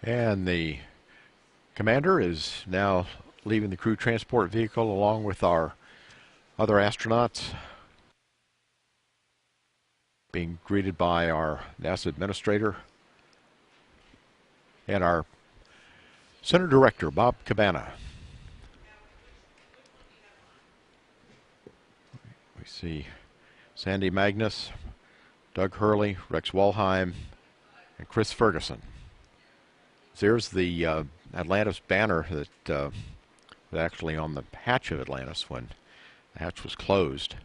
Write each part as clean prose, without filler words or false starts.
And the commander is now leaving the crew transport vehicle along with our other astronauts, being greeted by our NASA administrator and our Center Director, Bob Cabana. We see Sandy Magnus, Doug Hurley, Rex Walheim, and Chris Ferguson. There's the Atlantis banner that was actually on the hatch of Atlantis when the hatch was closed.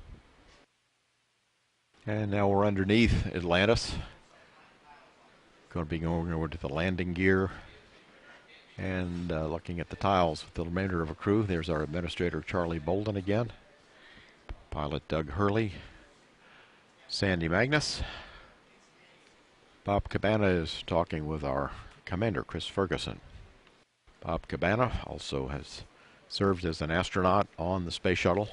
And now we're underneath Atlantis. Going to be going over to the landing gear and looking at the tiles with the remainder of a crew. There's our administrator, Charlie Boldin again. Pilot Doug Hurley. Sandy Magnus. Bob Cabana is talking with our commander, Chris Ferguson. Bob Cabana also has served as an astronaut on the space shuttle.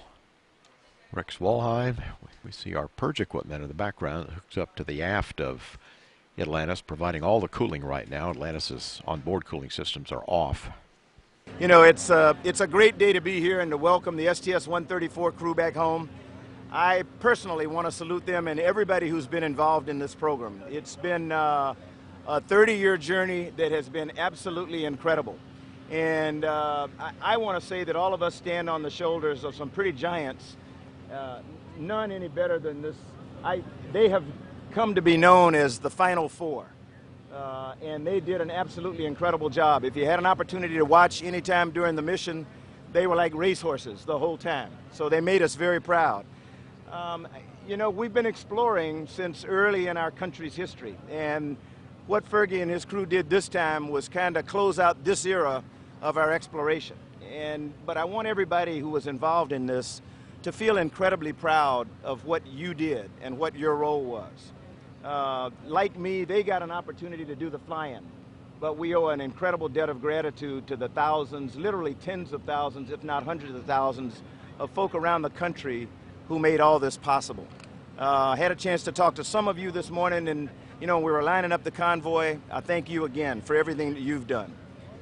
Rex Walheim. We see our purge equipment in the background that hooks up to the aft of Atlantis, providing all the cooling right now. Atlantis' onboard cooling systems are off. You know, it's a great day to be here and to welcome the STS-134 crew back home. I personally want to salute them and everybody who's been involved in this program. It's been a 30-year journey that has been absolutely incredible. And I want to say that all of us stand on the shoulders of some pretty giants. None any better than this. They have come to be known as the Final Four. And they did an absolutely incredible job. If you had an opportunity to watch any time during the mission, they were like racehorses the whole time. So they made us very proud. You know, we've been exploring since early in our country's history. And what Fergie and his crew did this time was kind of close out this era of our exploration. But I want everybody who was involved in this to feel incredibly proud of what you did and what your role was. Like me, they got an opportunity to do the fly-in, but we owe an incredible debt of gratitude to the thousands, literally tens of thousands, if not hundreds of thousands, of folk around the country who made all this possible. I had a chance to talk to some of you this morning, and you know, we were lining up the convoy. I thank you again for everything that you've done.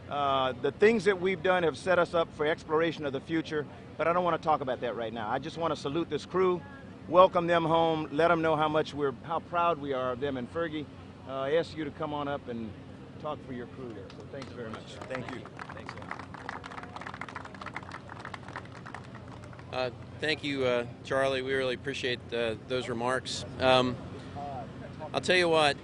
The things that we've done have set us up for exploration of the future, but I don't want to talk about that right now. I just want to salute this crew, welcome them home, let them know how proud we are of them. And Fergie, I ask you to come on up and talk for your crew there. So thanks very much. Thank you. Thanks a lot. Thank you, Charlie. We really appreciate those remarks. I'll tell you what,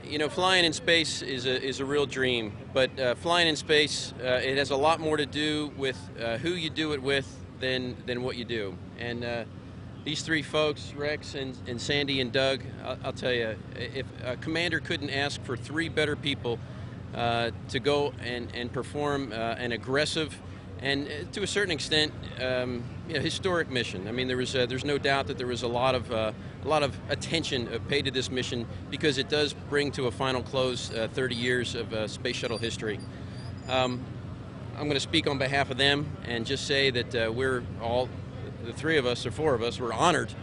you know, flying in space is a real dream, but flying in space, it has a lot more to do with who you do it with than what you do. And these three folks, Rex and Sandy and Doug, I'll tell you, if a commander couldn't ask for three better people to go and perform an aggressive and to a certain extent, you know, historic mission. I mean, there's no doubt that there was a lot of attention paid to this mission because it does bring to a final close 30 years of space shuttle history. I'm going to speak on behalf of them and just say that we're all, the three of us or four of us, we're honored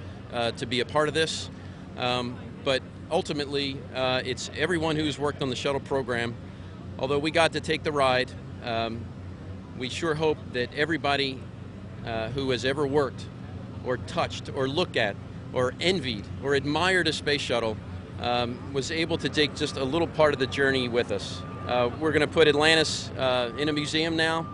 to be a part of this. But ultimately, it's everyone who's worked on the shuttle program. Although we got to take the ride, we sure hope that everybody who has ever worked or touched or looked at or envied or admired a space shuttle was able to take just a little part of the journey with us. We're going to put Atlantis in a museum now,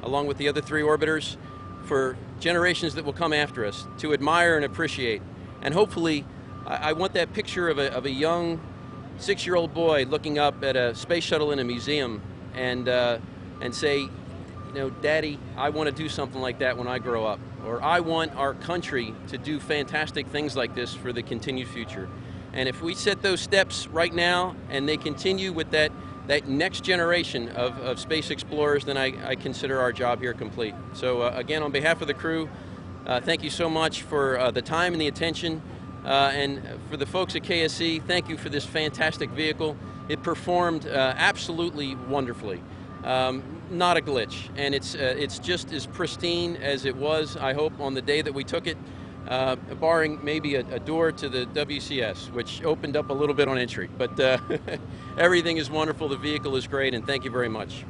along with the other three orbiters, for generations that will come after us to admire and appreciate. And hopefully, I want that picture of a young 6-year-old boy looking up at a space shuttle in a museum and say, you know, Daddy, I want to do something like that when I grow up. Or I want our country to do fantastic things like this for the continued future. And if we set those steps right now and they continue with that next generation of space explorers, then I consider our job here complete. So again, on behalf of the crew, thank you so much for the time and the attention. And for the folks at KSC, thank you for this fantastic vehicle. It performed absolutely wonderfully. Not a glitch, and it's just as pristine as it was, I hope, on the day that we took it. barring maybe a door to the WCS, which opened up a little bit on entry. But everything is wonderful. The vehicle is great, and thank you very much.